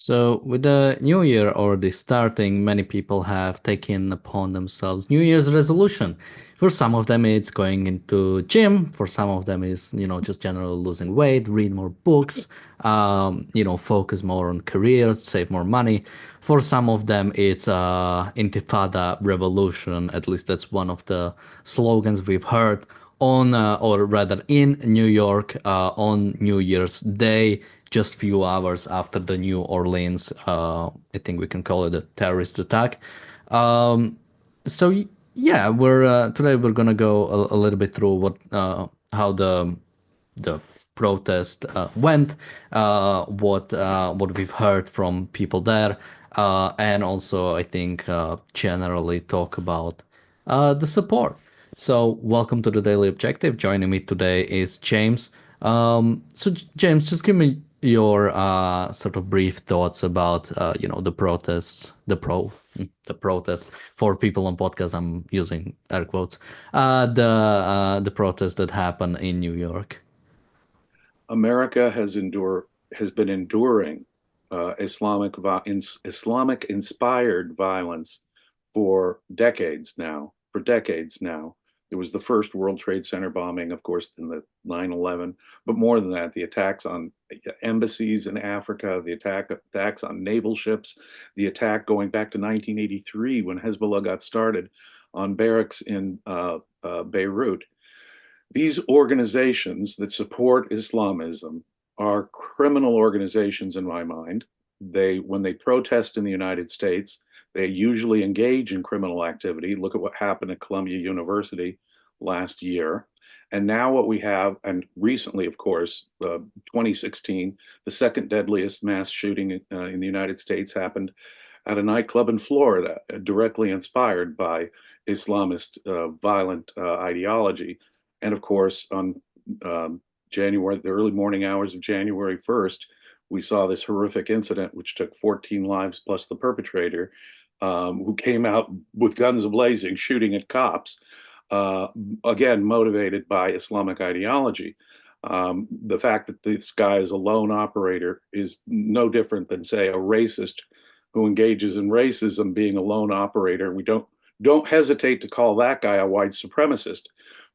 So, with the new year already starting, many people have taken upon themselves New Year's resolution. For some of them, it's going into gym. For some of them, is just generally losing weight, read more books, focus more on careers, save more money. For some of them, it's Intifada revolution. At least that's one of the slogans we've heard on, or rather in New York, on New Year's Day, just few hours after the New Orleans, I think we can call it a terrorist attack. Um, yeah, we're today we're gonna go a little bit through how the protest went, what we've heard from people there, and also I think generally talk about the support. So welcome to the Daily Objective. Joining me today is James. James, just give me your sort of brief thoughts about the protests, the protests for people on podcast. I'm using air quotes. The protests that happen in New York. America has been enduring Islamic inspired violence for decades now. For decades now, there was the first World Trade Center bombing, of course, in the 9/11, but more than that, the attacks on embassies in Africa, the attacks on naval ships, the attack going back to 1983 when Hezbollah got started on barracks in Beirut. These organizations that support Islamism are criminal organizations in my mind. When they protest in the United States, they usually engage in criminal activity. Look at what happened at Columbia University last year. And now what we have, and recently, of course, 2016, the second deadliest mass shooting in the United States happened at a nightclub in Florida, directly inspired by Islamist violent ideology. And of course, on the early morning hours of January 1st, we saw this horrific incident, which took 14 lives plus the perpetrator, who came out with guns ablazing, shooting at cops, again, motivated by Islamic ideology. The fact that this guy is a lone operator is no different than, say, a racist who engages in racism being a lone operator. We don't hesitate to call that guy a white supremacist.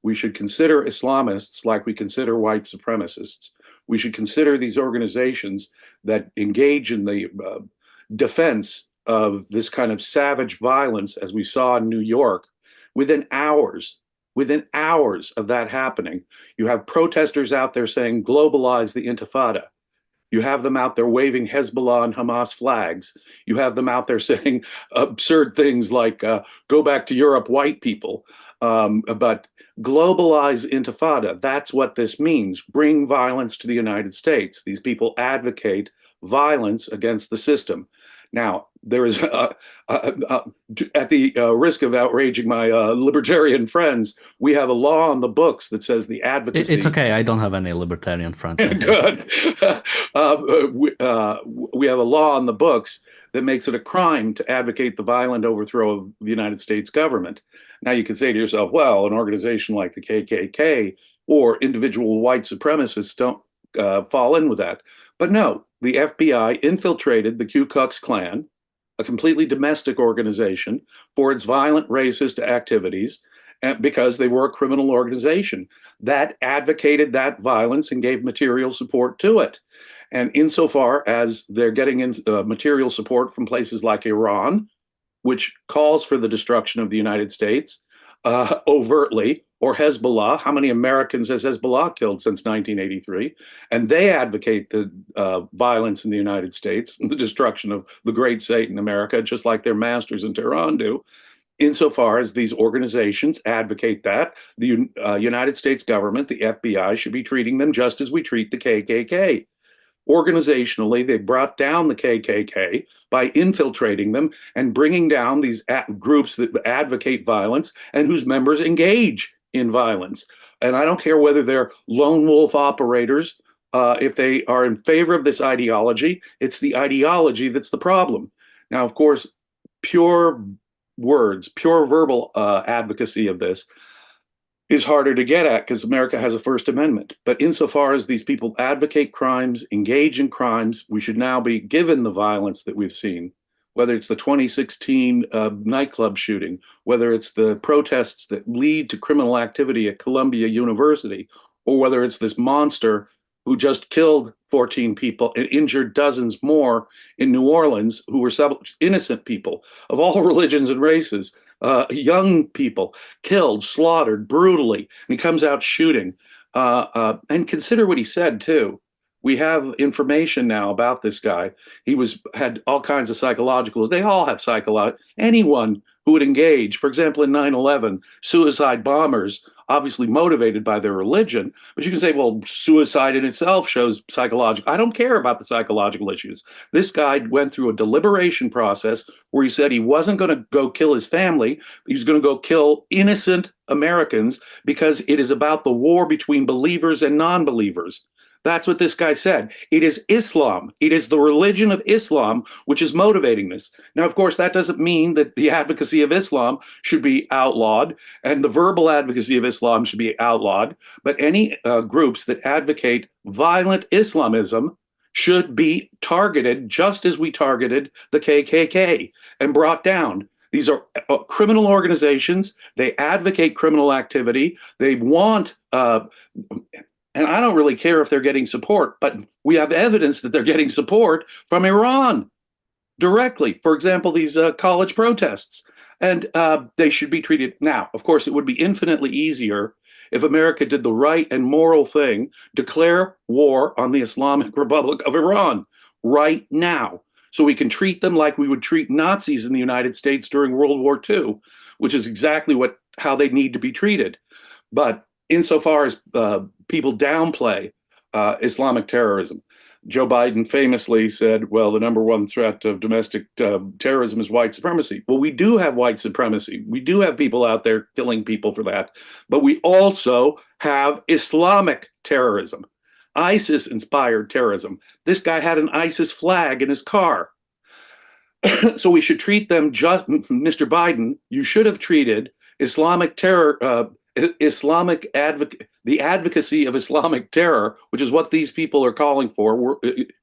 We should consider Islamists like we consider white supremacists. We should consider these organizations that engage in the defense of this kind of savage violence, as we saw in New York. Within hours of that happening, you have protesters out there saying, globalize the Intifada. You have them out there waving Hezbollah and Hamas flags. You have them out there saying absurd things like, go back to Europe, white people. But globalize Intifada, that's what this means. Bring violence to the United States. These people advocate violence against the system. Now, there is, at the risk of outraging my libertarian friends, we have a law on the books that says the It's advocacy. okay. I don't have any libertarian friends either. Good. We have a law on the books that makes it a crime to advocate the violent overthrow of the United States government. Now you can say to yourself, well, an organization like the KKK or individual white supremacists don't fall in with that. But no, the FBI infiltrated the Ku Klux Klan, a completely domestic organization, for its violent racist activities because they were a criminal organization that advocated that violence and gave material support to it. And insofar as they're getting material support from places like Iran, which calls for the destruction of the United States overtly, or Hezbollah, how many Americans has Hezbollah killed since 1983? And they advocate the violence in the United States and the destruction of the great Satan America, just like their masters in Tehran do. Insofar as these organizations advocate that, the United States government, the FBI, should be treating them just as we treat the KKK. Organizationally, they brought down the KKK by infiltrating them and bringing down these groups that advocate violence and whose members engage in violence. And I don't care whether they're lone wolf operators, if they are in favor of this ideology, it's the ideology that's the problem. Now, of course, pure words, pure verbal advocacy of this is harder to get at because America has a First Amendment. But insofar as these people advocate crimes, engage in crimes, we should now be given the violence that we've seen, whether it's the 2016 nightclub shooting, whether it's the protests that lead to criminal activity at Columbia University, or whether it's this monster who just killed 14 people and injured dozens more in New Orleans who were innocent people of all religions and races, young people killed, slaughtered brutally, and he comes out shooting. And consider what he said too. We have information now about this guy. He had all kinds of psychological. They all have psychological. Anyone who would engage, for example, in 9/11, suicide bombers, obviously motivated by their religion. But you can say, well, suicide in itself shows psychological. I don't care about the psychological issues. This guy went through a deliberation process where he said he wasn't going to go kill his family. He was going to go kill innocent Americans because it is about the war between believers and non-believers. That's what this guy said. It is Islam. It is the religion of Islam which is motivating this. Now, of course, that doesn't mean that the advocacy of Islam should be outlawed and the verbal advocacy of Islam should be outlawed. But any groups that advocate violent Islamism should be targeted just as we targeted the KKK and brought down. These are criminal organizations. They advocate criminal activity. They want and I don't really care if they're getting support, but we have evidence that they're getting support from Iran directly. For example, these college protests. And they should be treated now. Of course, it would be infinitely easier if America did the right and moral thing, declare war on the Islamic Republic of Iran right now. So we can treat them like we would treat Nazis in the United States during World War II, which is exactly how they need to be treated. But insofar as people downplay Islamic terrorism, Joe Biden famously said, well, the number one threat of domestic terrorism is white supremacy. Well, we do have white supremacy. We do have people out there killing people for that. But we also have Islamic terrorism, ISIS-inspired terrorism. This guy had an ISIS flag in his car. So we should treat them just, Mr. Biden, you should have treated Islamic terror, the advocacy of Islamic terror, which is what these people are calling for,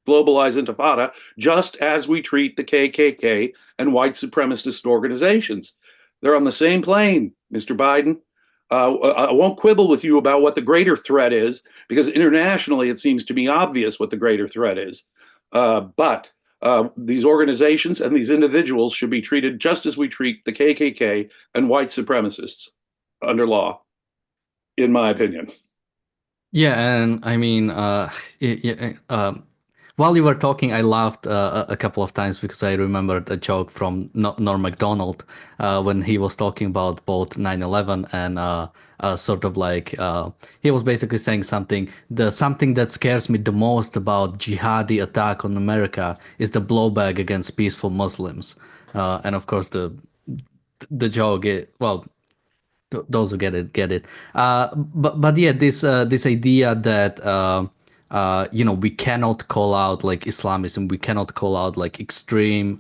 globalized intifada, just as we treat the KKK and white supremacist organizations. They're on the same plane, Mr. Biden. I won't quibble with you about what the greater threat is, because internationally it seems to me obvious what the greater threat is. But these organizations and these individuals should be treated just as we treat the KKK and white supremacists under law, in my opinion. Yeah, and I mean, while you were talking, I laughed a couple of times because I remembered a joke from Norm Macdonald when he was talking about both 9/11 and sort of like he was basically saying something. Something that scares me the most about jihadi attack on America is the blowback against peaceful Muslims, and of course the joke, well, those who get it get it. But yeah, this idea that we cannot call out like Islamism, we cannot call out like extreme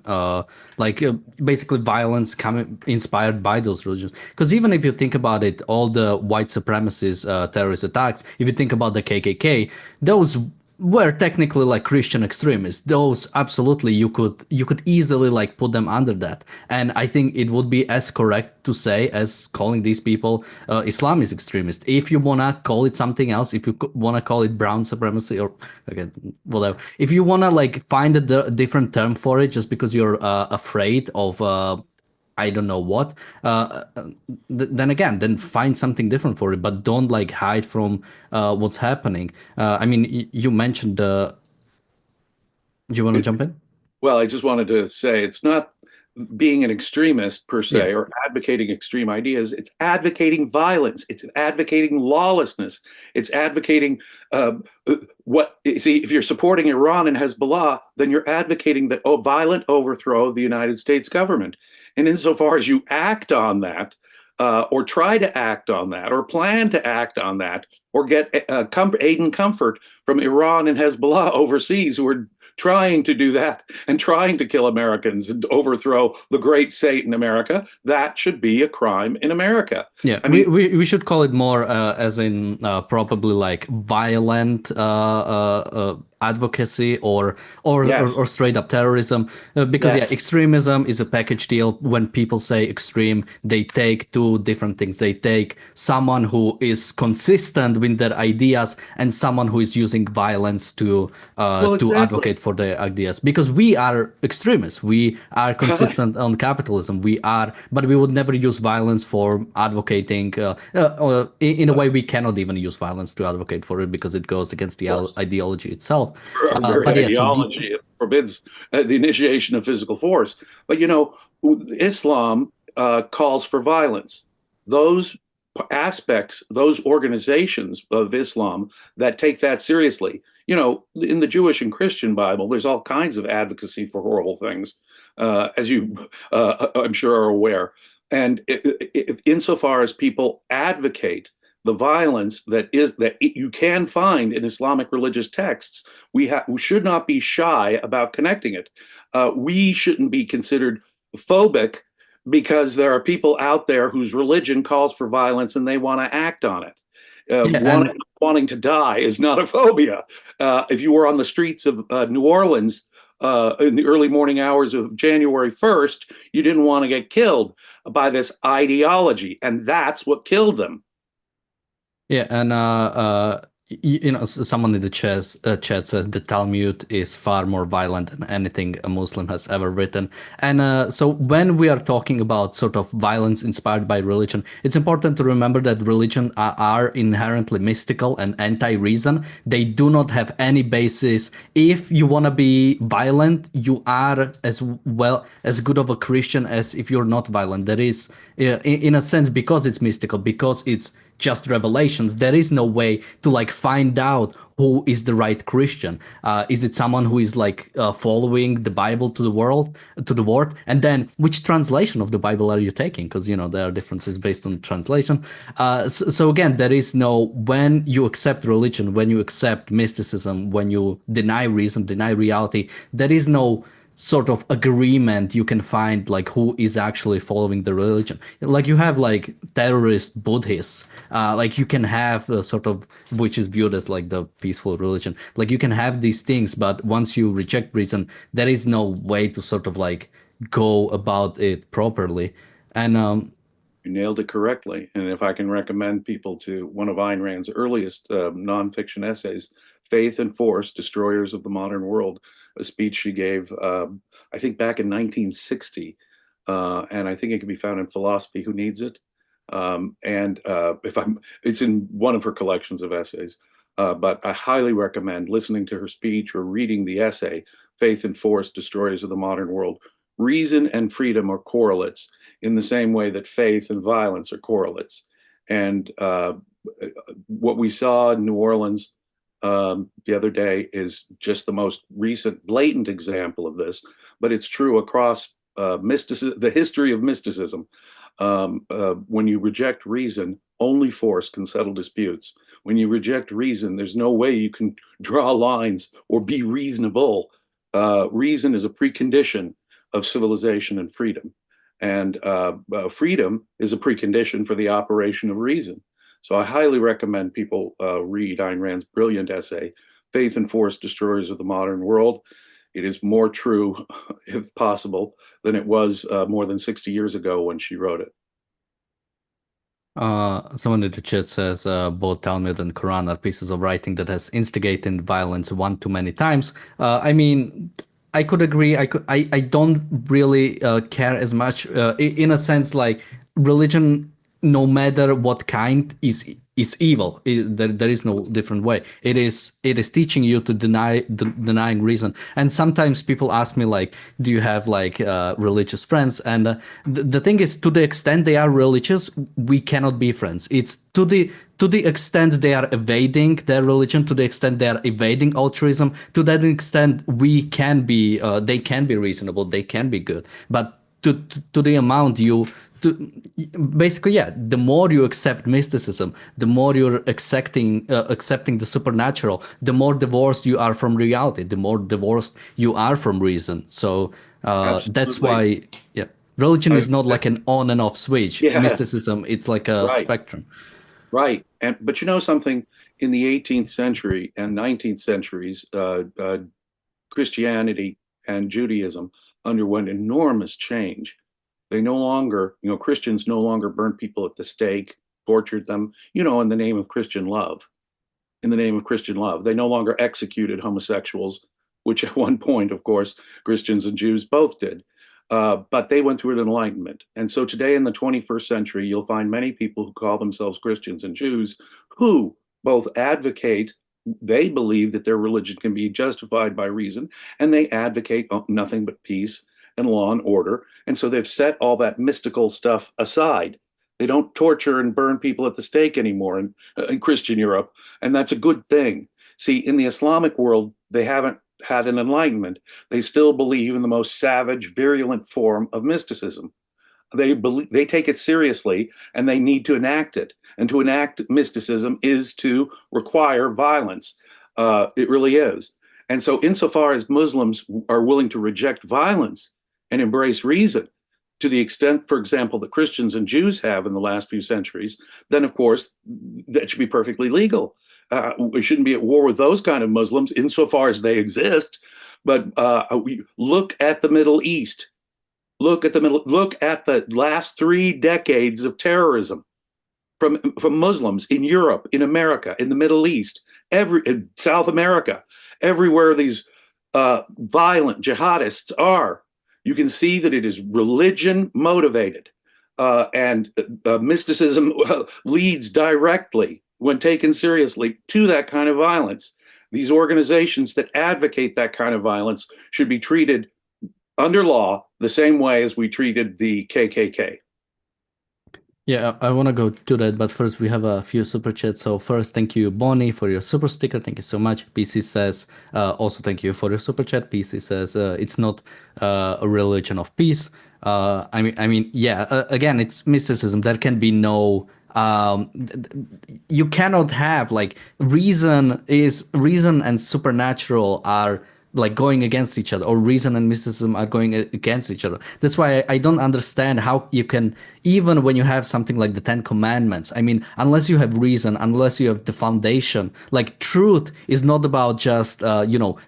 basically violence coming inspired by those religions. Because even if you think about it, all the white supremacist terrorist attacks, if you think about the KKK, those were technically like Christian extremists. Those absolutely you could easily like put them under that. And I think it would be as correct to say as calling these people Islamist extremists. If you wanna call it something else, if you wanna call it brown supremacy or okay, whatever, if you wanna like find a different term for it just because you're afraid of I don't know what. Then again, then find something different for it, but don't like hide from what's happening. I mean, you mentioned do you want to jump in? Well, I just wanted to say it's not being an extremist per Yeah. se or advocating extreme ideas. It's advocating violence. It's advocating lawlessness. It's advocating if you're supporting Iran and Hezbollah, then you're advocating the violent overthrow of the United States government. And insofar as you act on that, or try to act on that, or plan to act on that, or get aid and comfort from Iran and Hezbollah overseas, who are trying to do that and trying to kill Americans and overthrow the great state in America, that should be a crime in America. Yeah, I mean, we should call it more as in probably like violent advocacy yes, or straight up terrorism because yeah, yes. extremism is a package deal. When people say extreme, they take two different things. They take someone who is consistent with their ideas and someone who is using violence Well, to exactly. advocate for their ideas. Because we are extremists, we are consistent on capitalism. We are, but we would never use violence for advocating. In a way, we cannot even use violence to advocate for it because it goes against the Course. ideology itself. Our very But yeah, so the ideology forbids the initiation of physical force. But Islam calls for violence. Those aspects, those organizations of Islam that take that seriously. In the Jewish and Christian Bible, there's all kinds of advocacy for horrible things, as you, I'm sure, are aware. And if, insofar as people advocate the violence that you can find in Islamic religious texts, we should not be shy about connecting it. We shouldn't be considered phobic because there are people out there whose religion calls for violence and they want to act on it. yeah, and Wanting to die is not a phobia. If you were on the streets of New Orleans in the early morning hours of January 1st, you didn't want to get killed by this ideology, and that's what killed them. yeah, and someone in the chat says the Talmud is far more violent than anything a Muslim has ever written. And so when we are talking about sort of violence inspired by religion, it's important to remember that religion are inherently mystical and anti-reason. They do not have any basis. If you want to be violent, you are as well as good of a Christian as if you're not violent. There is, in a sense, because it's mystical, because it's just revelations, there is no way to like find out who is the right Christian. Is it someone who is like following the Bible to the word, and then which translation of the Bible are you taking? Because there are differences based on translation. So again, there is no, when you accept religion, when you accept mysticism, when you deny reason, deny reality, there is no sort of agreement you can find like who is actually following the religion. Like you have like terrorist Buddhists, like you can have a sort of, which is viewed as like the peaceful religion, like you can have these things, but once you reject reason, there is no way to sort of like go about it properly. And You nailed it correctly. And if I can recommend people to one of Ayn Rand's earliest nonfiction essays, Faith and Force, Destroyers of the Modern World, a speech she gave, I think back in 1960. And I think it can be found in Philosophy Who Needs It. And it's in one of her collections of essays. But I highly recommend listening to her speech or reading the essay, Faith and Force, Destroyers of the Modern World. Reason and freedom are correlates in the same way that faith and violence are correlates. And what we saw in New Orleans the other day is just the most recent blatant example of this, but it's true across mysticism, the history of mysticism. When you reject reason, only force can settle disputes. When you reject reason, there's no way you can draw lines or be reasonable. Reason is a precondition of civilization and freedom. And freedom is a precondition for the operation of reason. So I highly recommend people read Ayn Rand's brilliant essay, Faith and Force, Destroyers of the Modern World. It is more true, if possible, than it was more than 60 years ago when she wrote it. Someone in the chat says both Talmud and Quran are pieces of writing that has instigated violence one too many times. I mean, I could agree. I don't really care as much. In a sense, like religion, no matter what kind, is evil. There is no different way. It is teaching you to denying reason. And sometimes people ask me like, do you have like religious friends? And the thing is, to the extent they are religious, we cannot be friends. It's to the extent they are evading their religion, to the extent they are evading altruism, to that extent we can be they can be reasonable, they can be good. But to the amount you to basically, yeah, the more you accept mysticism, the more you're accepting the supernatural, the more divorced you are from reality, the more divorced you are from reason. So that's Absolutely. why, yeah, religion I, is not like an on and off switch. yeah, Mysticism, it's like a right, spectrum. right. And but you know something, in the 18th century and 19th centuries, Christianity and Judaism underwent enormous change. They no longer, Christians no longer burned people at the stake, tortured them, in the name of Christian love. In the name of Christian love. They no longer executed homosexuals, which at one point, of course, Christians and Jews both did. But they went through an enlightenment. And so today in the 21st century, you'll find many people who call themselves Christians and Jews who both advocate, they believe that their religion can be justified by reason, and they advocate nothing but peace and law and order. And so they've set all that mystical stuff aside. They don't torture and burn people at the stake anymore in Christian Europe, and that's a good thing. See, in the Islamic world, they haven't had an enlightenment. They still believe in the most savage, virulent form of mysticism. They take it seriously, and they need to enact it. And to enact mysticism is to require violence. It really is. And so, insofar as Muslims are willing to reject violence and embrace reason, to the extent, for example, that Christians and Jews have in the last few centuries, then of course that should be perfectly legal. We shouldn't be at war with those kind of Muslims insofar as they exist. But we look at the Middle East. Look at the last 3 decades of terrorism from Muslims in Europe, in America, in the Middle East, in South America, everywhere these violent jihadists are. You can see that it is religion motivated, and mysticism leads directly, when taken seriously, to that kind of violence. These organizations that advocate that kind of violence should be treated under law the same way as we treated the KKK. Yeah, I want to go to that, but first we have a few super chats. So first, thank you, Bonnie, for your super sticker. Thank you so much. PC says, also thank you for your super chat. PC says, it's not a religion of peace. Yeah. Again, it's mysticism. There can be no. You cannot have like reason and supernatural are like going against each other, or reason and mysticism are going against each other. That's why I don't understand how you can, even when you have something like the Ten Commandments, I mean, unless you have reason, unless you have the foundation, like truth is not about just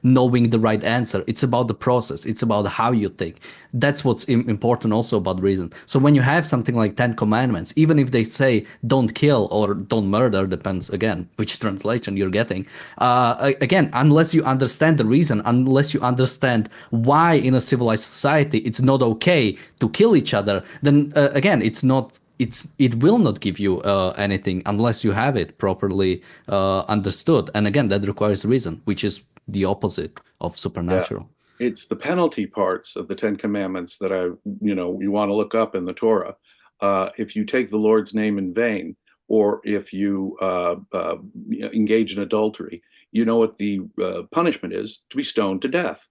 knowing the right answer. It's about the process. It's about how you think. That's what's important also about reason. So when you have something like Ten Commandments, even if they say don't kill or don't murder, depends again which translation you're getting, again, unless you understand the reason, unless you understand why in a civilized society it's not okay to kill each other, then again, it will not give you anything unless you have it properly understood. And again, that requires reason, which is the opposite of Yeah. supernatural. It's the penalty parts of the Ten Commandments that you want to look up in the Torah. If you take the Lord's name in vain, or if you engage in adultery, you know what the punishment is: to be stoned to death.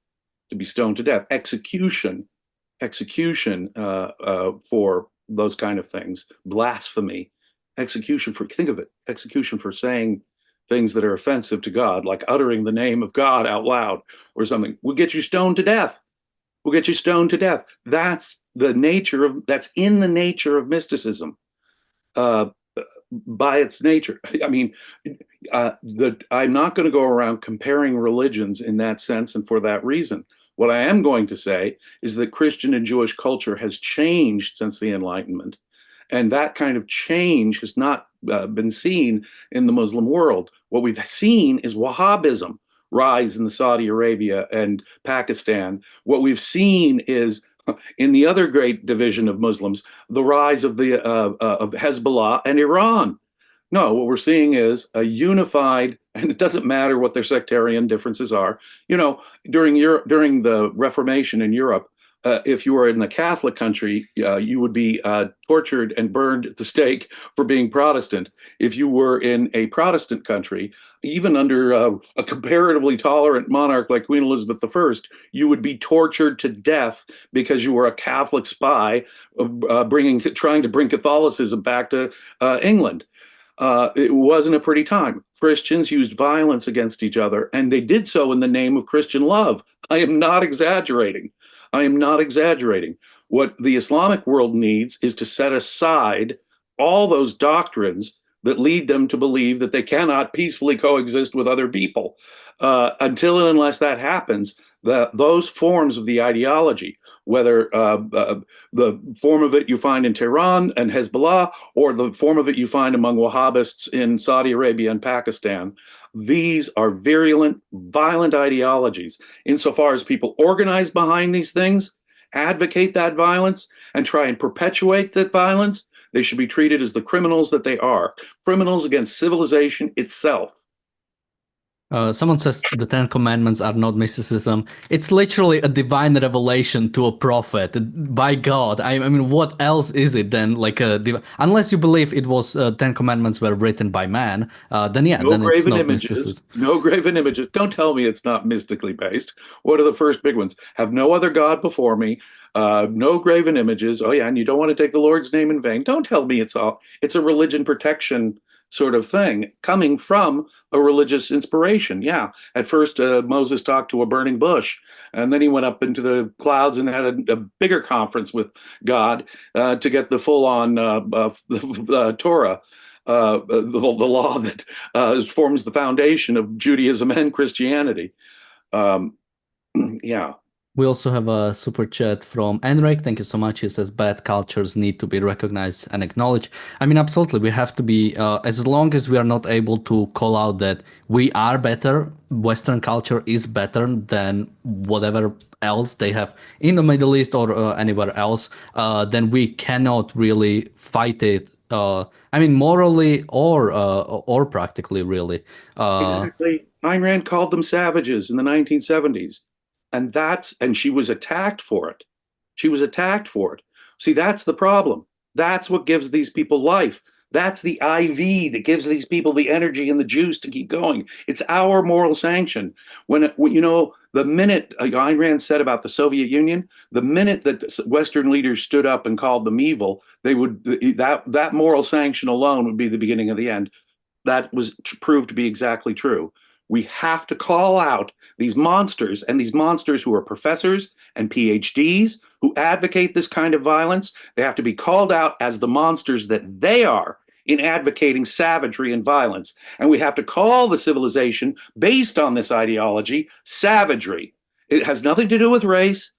To be stoned to death. Execution for those kind of things. Blasphemy. Execution for, think of it, execution for saying things that are offensive to God, like uttering the name of God out loud or something, will get you stoned to death. Will get you stoned to death. That's in the nature of mysticism, uh, by its nature. I mean, I'm not going to go around comparing religions in that sense and for that reason. What I am going to say is that Christian and Jewish culture has changed since the Enlightenment. And that kind of change has not been seen in the Muslim world. What we've seen is Wahhabism rise in Saudi Arabia and Pakistan. What we've seen is, in the other great division of Muslims, the rise of Hezbollah and Iran. No, what we're seeing is a unified, and it doesn't matter what their sectarian differences are. During the Reformation in Europe, if you were in a Catholic country, you would be tortured and burned at the stake for being Protestant. If you were in a Protestant country, even under a comparatively tolerant monarch like Queen Elizabeth I, you would be tortured to death because you were a Catholic spy, trying to bring Catholicism back to England. It wasn't a pretty time. Christians used violence against each other, and they did so in the name of Christian love. I am not exaggerating. I am not exaggerating. What the Islamic world needs is to set aside all those doctrines that lead them to believe that they cannot peacefully coexist with other people. Until and unless that happens, those forms of the ideology, whether the form of it you find in Tehran and Hezbollah, or the form of it you find among Wahhabists in Saudi Arabia and Pakistan, these are virulent, violent ideologies. Insofar as people organize behind these things, advocate that violence, and try and perpetuate that violence, they should be treated as the criminals that they are, criminals against civilization itself. Someone says the Ten Commandments are not mysticism. It's literally a divine revelation to a prophet by God. I mean, what else is it then? Like unless you believe it was Ten Commandments were written by man, then yeah, No then it's graven not images. mysticism. No graven images. Don't tell me it's not mystically based. What are the first big ones? Have no other God before me. No graven images. Oh yeah, and you don't want to take the Lord's name in vain. Don't tell me it's a religion protection sort of thing coming from a religious inspiration. Yeah. At first, Moses talked to a burning bush, and then he went up into the clouds and had a bigger conference with God to get the full-on Torah. The law that forms the foundation of Judaism and Christianity. Yeah. We also have a super chat from Enric. Thank you so much. He says bad cultures need to be recognized and acknowledged. I mean, absolutely. We have to be, as long as we are not able to call out that we are better, Western culture is better than whatever else they have in the Middle East or anywhere else, then we cannot really fight it. I mean, morally or practically, really. Exactly. Ayn Rand called them savages in the 1970s. And she was attacked for it. She was attacked for it. See, that's the problem. That's what gives these people life. That's the IV that gives these people the energy and the juice to keep going. It's our moral sanction. When you know, the minute Ayn Rand said about the Soviet Union, the minute that Western leaders stood up and called them evil, they would that moral sanction alone would be the beginning of the end. That was proved to be exactly true. We have to call out these monsters, and these monsters who are professors and PhDs who advocate this kind of violence. They have to be called out as the monsters that they are in advocating savagery and violence. And we have to call the civilization based on this ideology savagery. It has nothing to do with race.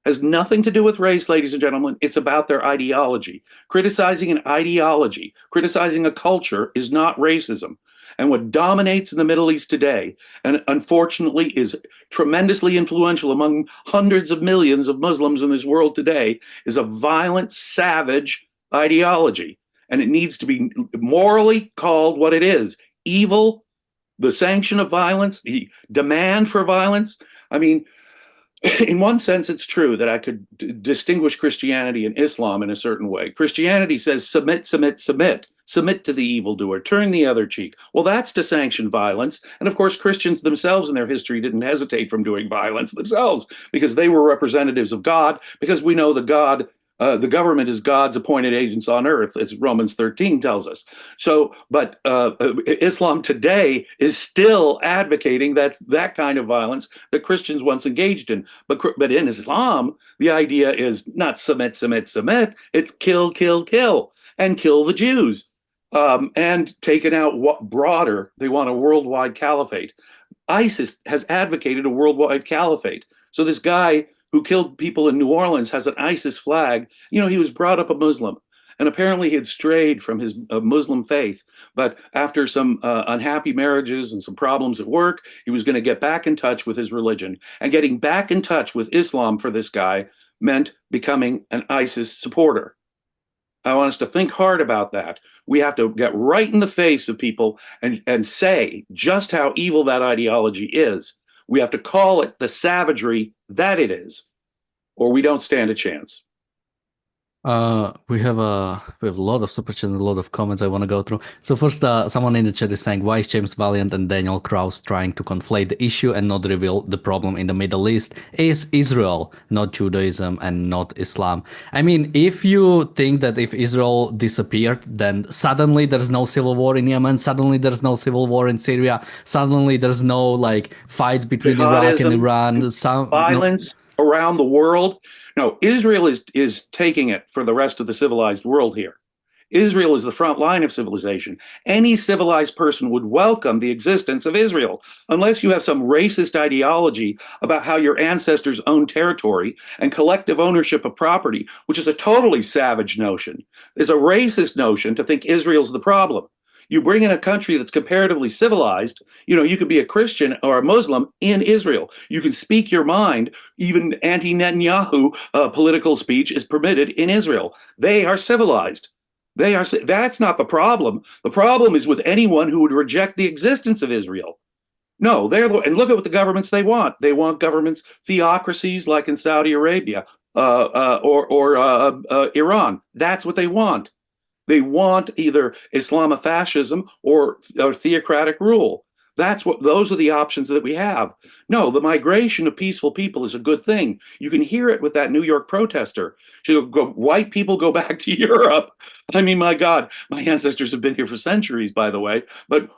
Has nothing to do with race, ladies and gentlemen. It's about their ideology. Criticizing an ideology, criticizing a culture is not racism. And what dominates in the Middle East today, and unfortunately is tremendously influential among hundreds of millions of Muslims in this world today, is a violent, savage ideology. And it needs to be morally called what it is: evil, the sanction of violence, the demand for violence. I mean, in one sense, it's true that I could distinguish Christianity and Islam in a certain way. Christianity says submit, submit, submit, submit to the evildoer, turn the other cheek. Well, that's to sanction violence. And of course, Christians themselves in their history didn't hesitate from doing violence themselves because they were representatives of God, because we know the government is God's appointed agents on earth, as Romans 13 tells us. So, but Islam today is still advocating that kind of violence that Christians once engaged in. But in Islam, the idea is not submit, submit, submit. It's kill, kill, kill, and kill the Jews. And taken out what broader, they want a worldwide caliphate. ISIS has advocated a worldwide caliphate. So this guy who killed people in New Orleans has an ISIS flag. You know, he was brought up a Muslim, and apparently he had strayed from his Muslim faith. But after some unhappy marriages and some problems at work, he was going to get back in touch with his religion. And getting back in touch with Islam for this guy meant becoming an ISIS supporter. I want us to think hard about that. We have to get right in the face of people and say just how evil that ideology is. We have to call it the savagery that it is. or we don't stand a chance. We have a lot of super chats and a lot of comments I want to go through. So first, someone in the chat is saying, why is James Valiant and Daniel Krauss trying to conflate the issue and not reveal the problem in the Middle East is Israel, not Judaism and not Islam. I mean, if you think that if Israel disappeared, then suddenly there's no civil war in Yemen, suddenly there's no civil war in Syria, suddenly there's no like fights between Iraq and Jihadism Iran. and Some no, violence around the world. No, Israel is taking it for the rest of the civilized world here. Israel is the front line of civilization. Any civilized person would welcome the existence of Israel, unless you have some racist ideology about how your ancestors owned territory and collective ownership of property, which is a totally savage notion. It's a racist notion to think Israel's the problem. You bring in a country that's comparatively civilized, you could be a Christian or a Muslim in Israel. You can speak your mind. Even anti-Netanyahu political speech is permitted in Israel. They are civilized. That's not the problem. The problem is with anyone who would reject the existence of Israel. No, and look at what the governments they want. They want governments, theocracies like in Saudi Arabia or Iran. That's what they want. They want either Islamofascism or theocratic rule. Those are the options that we have. No, the migration of peaceful people is a good thing. You can hear it with that New York protester. White people go back to Europe. I mean, my God, my ancestors have been here for centuries, by the way. But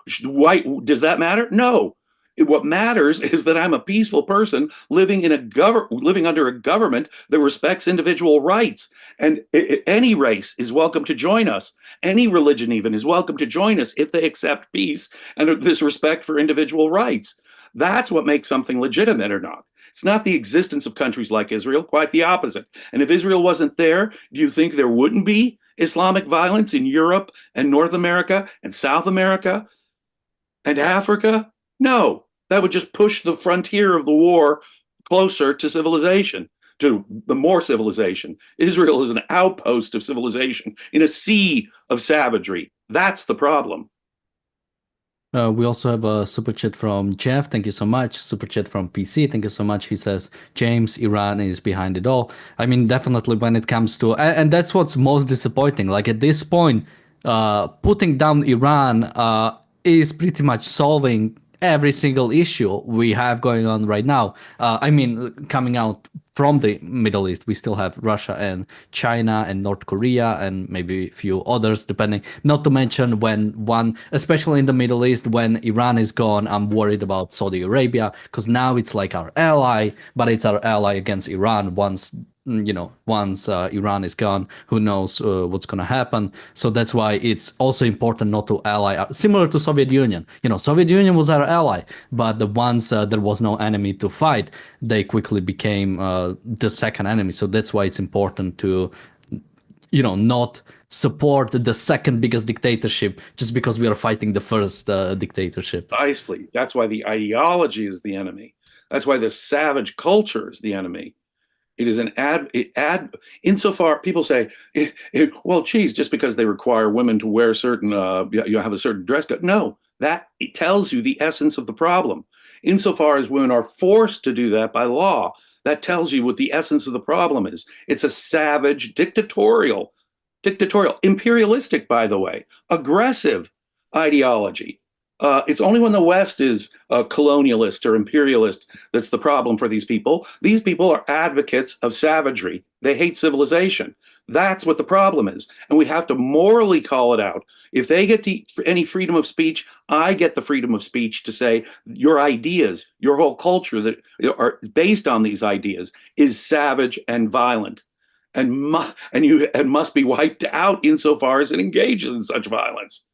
does that matter? No. What matters is that I'm a peaceful person living under a government that respects individual rights. And any race is welcome to join us. Any religion even is welcome to join us if they accept peace and this respect for individual rights. That's what makes something legitimate or not. It's not the existence of countries like Israel, quite the opposite. And if Israel wasn't there, do you think there wouldn't be Islamic violence in Europe and North America and South America and Africa? No, that would just push the frontier of the war closer to civilization, to the more civilization. Israel is an outpost of civilization in a sea of savagery. That's the problem. We also have a super chat from Jeff. Thank you so much. Super chat from PC. Thank you so much. He says, James, Iran is behind it all. I mean, definitely when it comes to, and that's what's most disappointing. Like at this point, putting down Iran is pretty much solving every single issue we have going on right now. I mean, coming out from the Middle East, we still have Russia and China and North Korea and maybe a few others, depending. Not to mention especially in the Middle East, when Iran is gone, I'm worried about Saudi Arabia because now it's like our ally, but it's our ally against Iran once Iran is gone, who knows what's going to happen. So that's why it's also important not to ally, similar to Soviet Union. Soviet Union was our ally, but once there was no enemy to fight, they quickly became the second enemy. So that's why it's important to, not support the second biggest dictatorship just because we are fighting the first dictatorship. Precisely. That's why the ideology is the enemy. That's why the savage culture is the enemy. It is insofar people say, well, geez, just because they require women to wear certain, have a certain dress code. No, it tells you the essence of the problem. Insofar as women are forced to do that by law, that tells you what the essence of the problem is. It's a savage, dictatorial, imperialistic, by the way, aggressive ideology. It's only when the West is colonialist or imperialist that's the problem for these people. These people are advocates of savagery. They hate civilization. That's what the problem is. And we have to morally call it out. If they get any freedom of speech, I get the freedom of speech to say your ideas, your whole culture that are based on these ideas is savage and violent and must be wiped out insofar as it engages in such violence.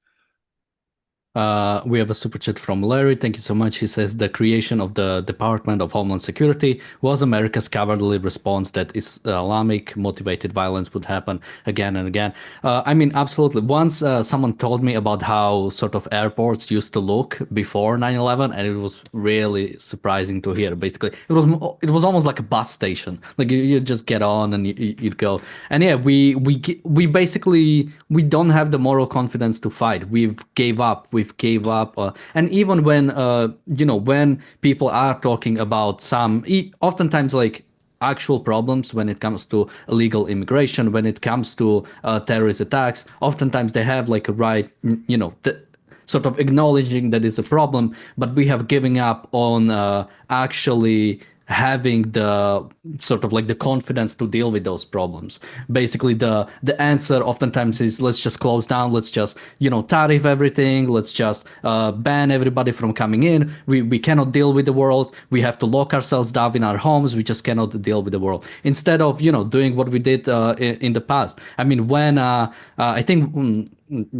We have a super chat from Larry. Thank you so much. He says the creation of the Department of Homeland Security was America's cowardly response that Islamic motivated violence would happen again and again. I mean, absolutely. Once someone told me about how sort of airports used to look before 9/11, and it was really surprising to hear. Basically, it was almost like a bus station. Like you just get on and you'd go. And yeah, we basically we don't have the moral confidence to fight. We've gave up. And even when when people are talking about oftentimes like actual problems when it comes to illegal immigration, when it comes to terrorist attacks. Oftentimes they have like a right, sort of acknowledging that it's a problem, but we have given up on actually having the sort of like the confidence to deal with those problems. Basically, the answer oftentimes is let's just close down, let's just tariff everything, let's just ban everybody from coming in. We cannot deal with the world. We have to lock ourselves down in our homes. We just cannot deal with the world. Instead of doing what we did in the past. I mean, when I think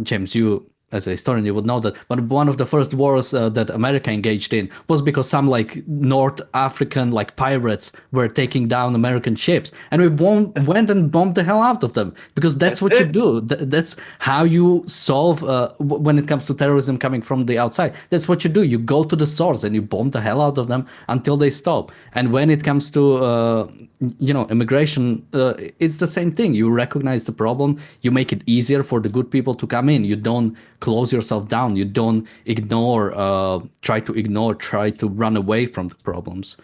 James, you as a historian, you would know that one of the first wars that America engaged in was because some like North African like pirates were taking down American ships, and we went and bombed the hell out of them because that's That's what you it. do. That's how you solve when it comes to terrorism coming from the outside. That's what you do. You go to the source and you bomb the hell out of them until they stop. And when it comes to immigration, it's the same thing. You recognize the problem, you make it easier for the good people to come in. You don't close yourself down. You don't ignore, try to run away from the problems.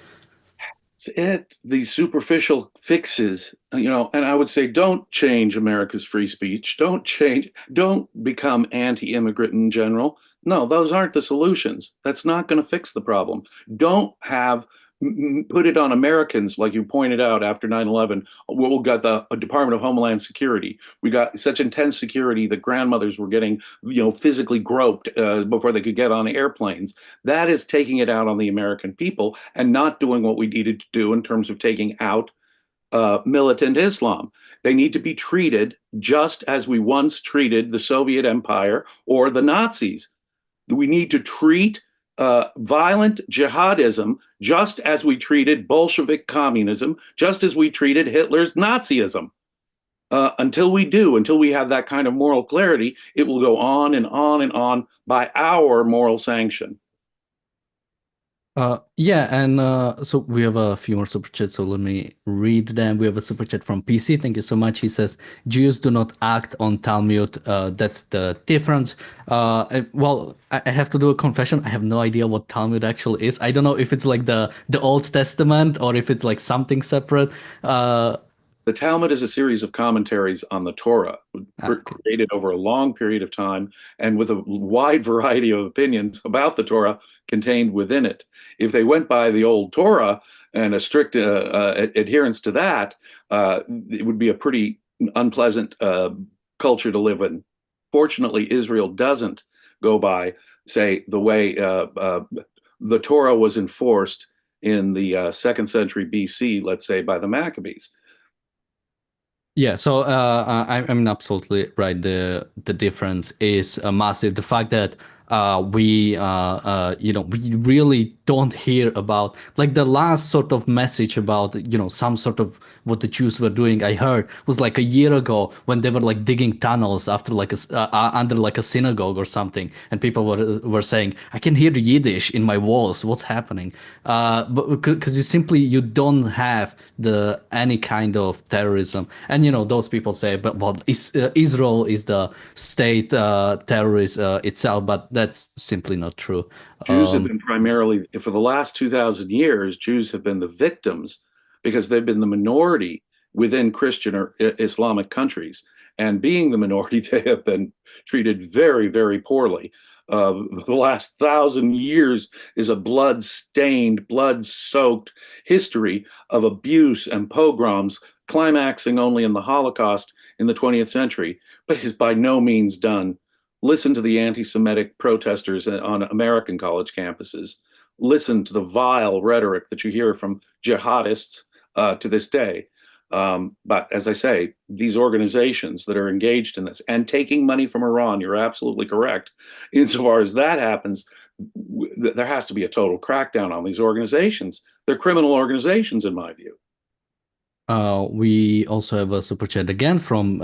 It's it. These superficial fixes, and I would say don't change America's free speech. Don't become anti-immigrant in general. No, those aren't the solutions. That's not going to fix the problem. Don't have put it on Americans, like you pointed out after 9/11. We got the Department of Homeland Security. We got such intense security that grandmothers were getting, physically groped before they could get on airplanes. That is taking it out on the American people and not doing what we needed to do in terms of taking out militant Islam. They need to be treated just as we once treated the Soviet Empire or the Nazis. We need to treat violent jihadism just as we treated Bolshevik communism, just as we treated Hitler's Nazism. Until we have that kind of moral clarity, it will go on and on and on by our moral sanction. Yeah, and so we have a few more super chats, so let me read them. We have a super chat from PC. Thank you so much. He says, Jews do not act on Talmud. That's the difference. Well, I have to do a confession. I have no idea what Talmud actually is. I don't know if it's like the Old Testament or if it's like something separate. The Talmud is a series of commentaries on the Torah, Okay. created over a long period of time and with a wide variety of opinions about the Torah contained within it. If they went by the old Torah and a strict adherence to that, it would be a pretty unpleasant culture to live in. Fortunately, Israel doesn't go by, say, the way the Torah was enforced in the second century BC, let's say, by the Maccabees. Yeah, so I'm absolutely right. The difference is massive. The fact that we really don't hear about like the last sort of message about some sort of what the Jews were doing. I heard was like a year ago when they were like digging tunnels after like under like a synagogue or something, and people were saying, "I can hear the Yiddish in my walls. What's happening?" But because you don't have the any kind of terrorism, and those people say, but Israel is the state terrorist itself, but that's simply not true. Jews have been primarily, for the last 2,000 years, Jews have been the victims because they've been the minority within Christian or Islamic countries. And being the minority, they have been treated very, very poorly. The last 1,000 years is a blood-stained, blood-soaked history of abuse and pogroms, climaxing only in the Holocaust in the 20th century, but is by no means done. Listen to the anti-Semitic protesters on American college campuses. Listen to the vile rhetoric that you hear from jihadists to this day. But as I say, these organizations that are engaged in this and taking money from Iran, you're absolutely correct. Insofar as that happens, there has to be a total crackdown on these organizations. They're criminal organizations, in my view. We also have a super chat again from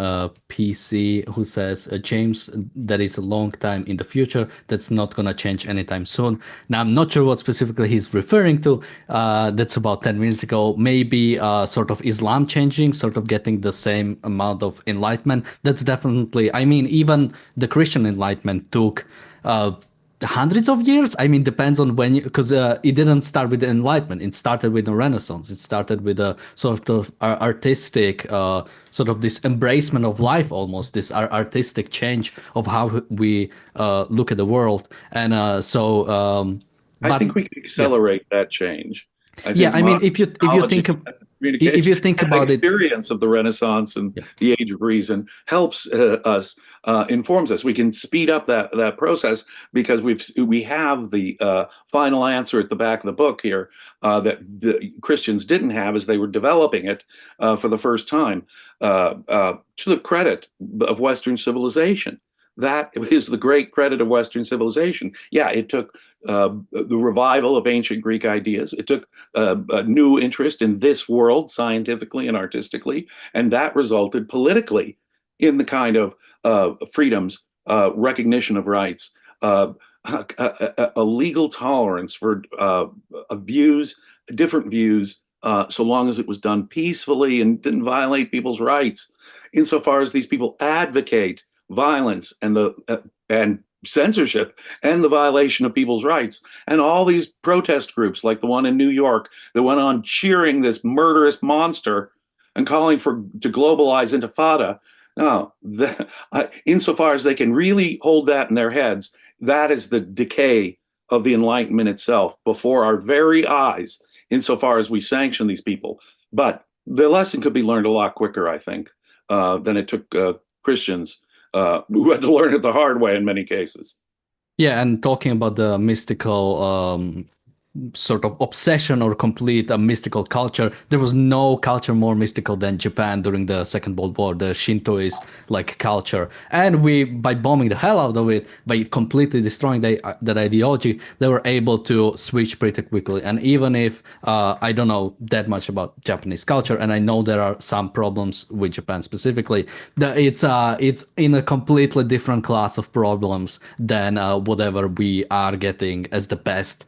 PC who says, James, that is a long time in the future. That's not going to change anytime soon. Now, I'm not sure what specifically he's referring to. That's about 10 minutes ago. Maybe sort of Islam changing, sort of getting the same amount of enlightenment. That's definitely, I mean, even the Christian enlightenment took hundreds of years. I mean, depends on when, because it didn't start with the Enlightenment. It started with the Renaissance. It started with a sort of artistic, sort of this embracement of life, almost this artistic change of how we look at the world. And I but think we can yeah, accelerate that change. I yeah. think I mean, modern technology and if communication you think and the about it, experience of the Renaissance and yeah. the Age of Reason helps us, informs us. We can speed up that process because we have the final answer at the back of the book here that the Christians didn't have as they were developing it for the first time. To the credit of Western civilization. That is the great credit of Western civilization. Yeah, it took the revival of ancient Greek ideas. It took a new interest in this world scientifically and artistically, and that resulted politically in the kind of freedoms, recognition of rights, a legal tolerance for views, different views, so long as it was done peacefully and didn't violate people's rights. Insofar as these people advocate violence and censorship and the violation of people's rights. And all these protest groups, like the one in New York, that went on cheering this murderous monster and calling for to globalize intifada. No, insofar as they can really hold that in their heads, that is the decay of the Enlightenment itself before our very eyes, insofar as we sanction these people. But the lesson could be learned a lot quicker, I think, than it took Christians who had to learn it the hard way in many cases. Yeah, and talking about the mystical sort of obsession or complete mystical culture. There was no culture more mystical than Japan during the Second World War, the Shintoist like culture. And we, by bombing the hell out of it, by completely destroying that ideology, they were able to switch pretty quickly. And even if I don't know that much about Japanese culture, and I know there are some problems with Japan specifically, it's in a completely different class of problems than whatever we are getting as the best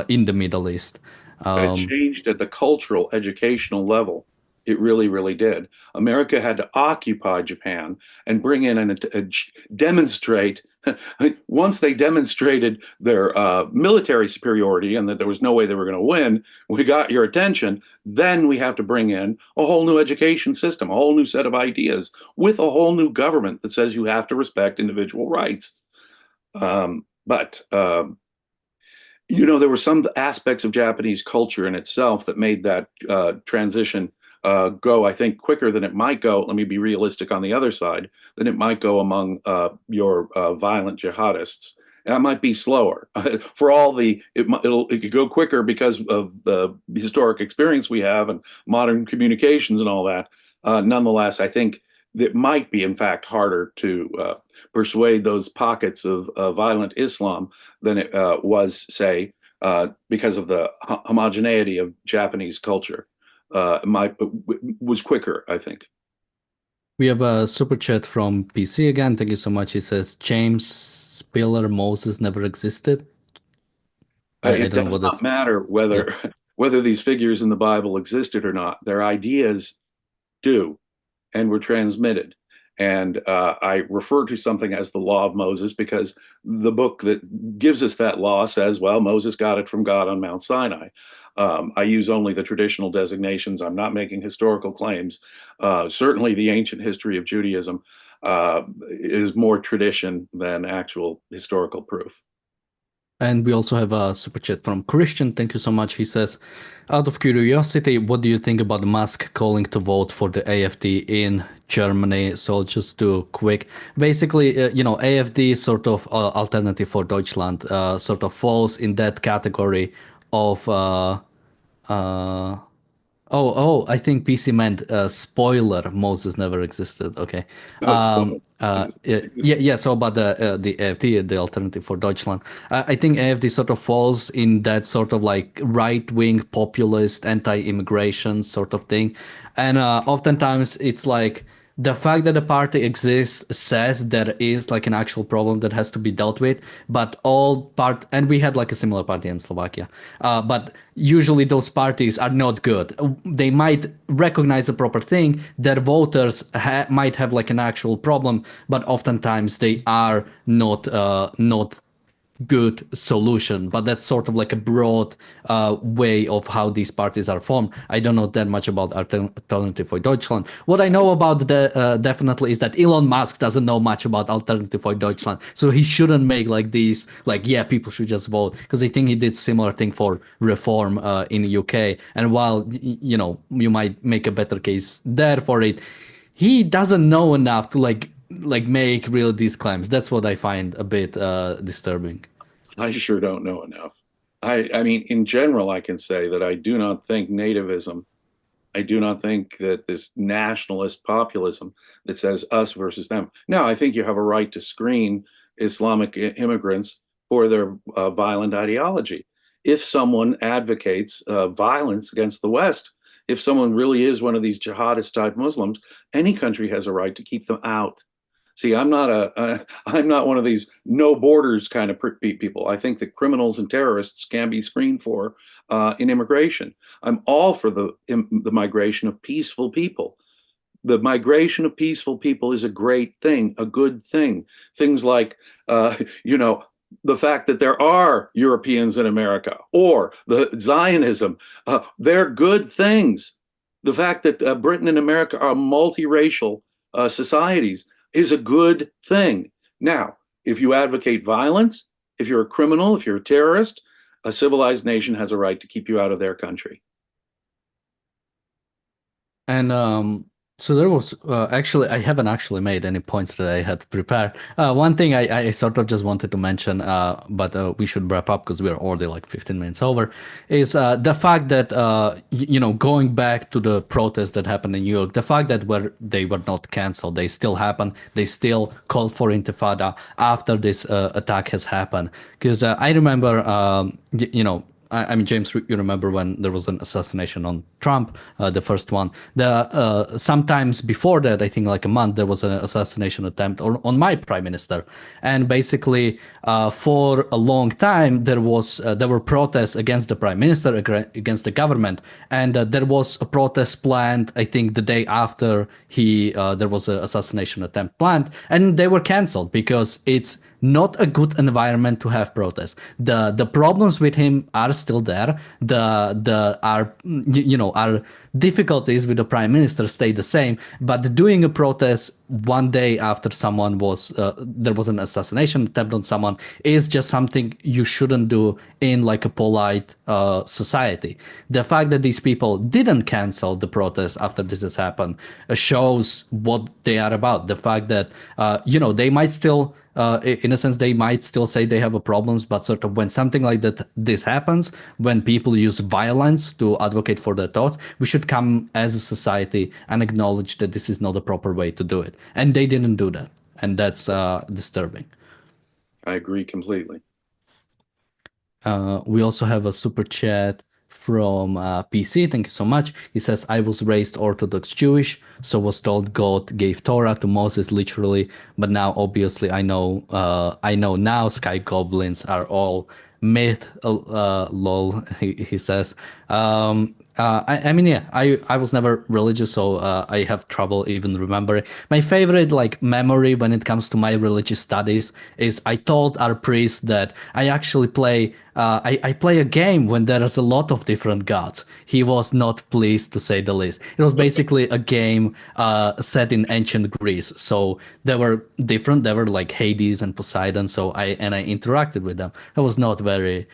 in the Middle East. But it Um, changed at the cultural, educational level. It really, really did. America had to occupy Japan and bring in and demonstrate. Once they demonstrated their military superiority and that there was no way they were going to win, we got your attention. Then we have to bring in a whole new education system, a whole new set of ideas with a whole new government that says you have to respect individual rights. But there were some aspects of Japanese culture in itself that made that transition go, I think, quicker than it might go. Let me be realistic on the other side, than it might go among your violent jihadists. That might be slower. For all it could go quicker because of the historic experience we have and modern communications and all that. Nonetheless, I think it might be, in fact, harder to persuade those pockets of violent Islam than it was, say, because of the homogeneity of Japanese culture. Was quicker, I think. we have a super chat from PC again. Thank you so much. He says James Spiller Moses never existed. I It don't know does what not that's. matter Yeah. whether these figures in the Bible existed or not. Their ideas do and were transmitted. And I refer to something as the law of Moses because the book that gives us that law says, well, Moses got it from God on Mount Sinai. I use only the traditional designations. I'm not making historical claims. Certainly, the ancient history of Judaism is more tradition than actual historical proof. And we also have a super chat from Christian. Thank you so much. He says, out of curiosity, what do you think about Musk calling to vote for the AfD in Germany? So I'll just do quick. Basically, AfD sort of alternative for Deutschland sort of falls in that category of uh, I think PC meant spoiler. Moses never existed. Okay. No, so Yeah. So about the AfD, the alternative for Deutschland, I think AfD sort of falls in that sort of like right wing populist, anti-immigration sort of thing, and oftentimes it's like the fact that the party exists says there is like an actual problem that has to be dealt with, but and we had like a similar party in Slovakia, but usually those parties are not good. They might recognize a proper thing, their voters might have like an actual problem, but oftentimes they are not good solution, but that's sort of like a broad way of how these parties are formed. I don't know that much about Alternative for Deutschland. What I know about the definitely is that Elon Musk doesn't know much about Alternative for Deutschland, so he shouldn't make like these like yeah people should just vote, because I think he did similar thing for reform in the UK. And while you know you might make a better case there for it, he doesn't know enough to make real these claims. That's what I find a bit disturbing. I sure don't know enough. I mean, in general, I can say that I do not think nativism, I do not think that this nationalist populism that says us versus them. Now, I think you have a right to screen Islamic immigrants for their violent ideology. If someone advocates violence against the West, if someone really is one of these jihadist type Muslims, any country has a right to keep them out. See, I'm not one of these no borders kind of people. I think that criminals and terrorists can be screened for in immigration. I'm all for the migration of peaceful people. The migration of peaceful people is a great thing, a good thing. Things like, you know, the fact that there are Europeans in America or the Zionism, they're good things. The fact that Britain and America are multiracial societies is a good thing. Now, if you advocate violence, if you're a criminal, if you're a terrorist, a civilized nation has a right to keep you out of their country. And so there was actually, I haven't actually made any points that I had prepared. One thing I sort of just wanted to mention, but we should wrap up because we're already like 15 minutes over, is the fact that, you know, going back to the protests that happened in New York, the fact that they were not canceled, they still happen, they still called for intifada after this attack has happened. Because I remember, you know, I mean, James, you remember when there was an assassination on Trump, the first one. Sometimes before that, I think like a month, there was an assassination attempt on my prime minister, and basically, for a long time, there were protests against the prime minister, against the government, and there was a protest planned. I think the day after there was an assassination attempt planned, and they were canceled because it's not a good environment to have protests. The problems with him are still there. Our difficulties with the prime minister stay the same. But doing a protest one day after there was an assassination attempt on someone is just something you shouldn't do in like a polite society. The fact that these people didn't cancel the protest after this has happened shows what they are about. The fact that they might still in a sense, they might still say they have a problems, but sort of when something like this happens, when people use violence to advocate for their thoughts, we should come as a society and acknowledge that this is not a proper way to do it. And they didn't do that. And that's disturbing. I agree completely. We also have a super chat from PC. Thank you so much. He says, I was raised Orthodox Jewish, so was told God gave Torah to Moses literally, but now obviously I know now sky goblins are all myth. Lol, he says. I mean, yeah, I was never religious, so I have trouble even remembering. My favorite like memory when it comes to my religious studies is I told our priest that I actually play I play a game when there is a lot of different gods. He was not pleased, to say the least. It was basically a game set in ancient Greece, so they were different. They were like Hades and Poseidon. So I interacted with them. I was not very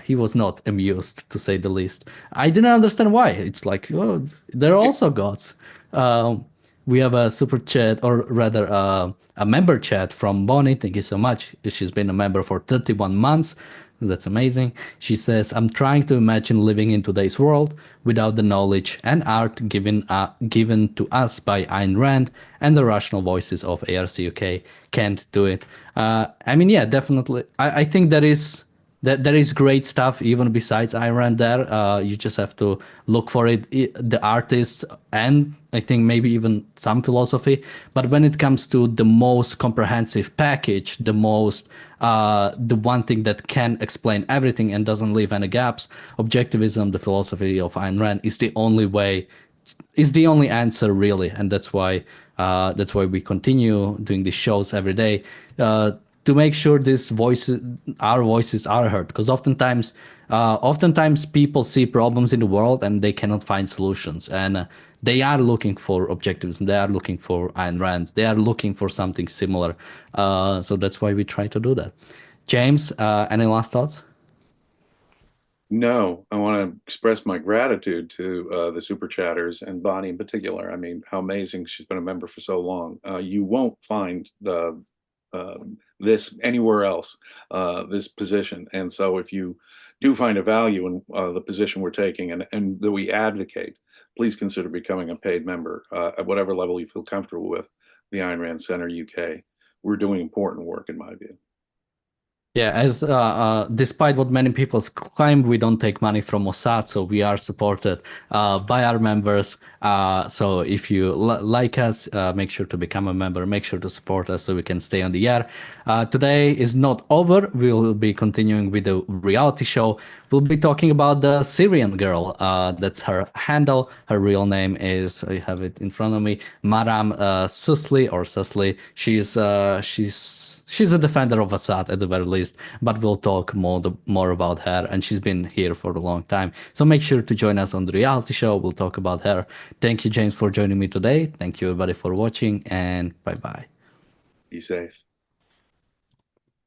he was not amused, to say the least. I didn't understand why. It's like, oh, they're also gods. We have a super chat, or rather a member chat from Bonnie. Thank you so much. She's been a member for 31 months. That's amazing. She says, I'm trying to imagine living in today's world without the knowledge and art given to us by Ayn Rand and the rational voices of ARCUK. Can't do it. I mean, yeah, definitely. I think there is great stuff even besides Ayn Rand there. You just have to look for it, the artists, and I think maybe even some philosophy. But when it comes to the most comprehensive package, the one thing that can explain everything and doesn't leave any gaps, objectivism, the philosophy of Ayn Rand is the only way, is the only answer really, and that's why we continue doing these shows every day. to make sure this voices, our voices are heard. Because oftentimes people see problems in the world and they cannot find solutions. And they are looking for objectives. They are looking for Ayn Rand. They are looking for something similar. So that's why we try to do that. James, any last thoughts? No, I want to express my gratitude to the super chatters and Bonnie in particular. I mean, how amazing she's been a member for so long. You won't find this anywhere else, this position. And so if you do find a value in the position we're taking and that we advocate, please consider becoming a paid member at whatever level you feel comfortable with the Ayn Rand Center UK. We're doing important work in my view. Yeah, as despite what many people claim, we don't take money from Mossad, so we are supported by our members. So if you like us, make sure to become a member. Make sure to support us so we can stay on the air. Today is not over. We'll be continuing with the reality show. We'll be talking about the Syrian girl. That's her handle. Her real name is, I have it in front of me, Maram Susli or Susli. She's a defender of Assad at the very least, but we'll talk more about her, and she's been here for a long time. So make sure to join us on the reality show. We'll talk about her. Thank you, James, for joining me today. Thank you, everybody, for watching, and bye-bye. Be safe.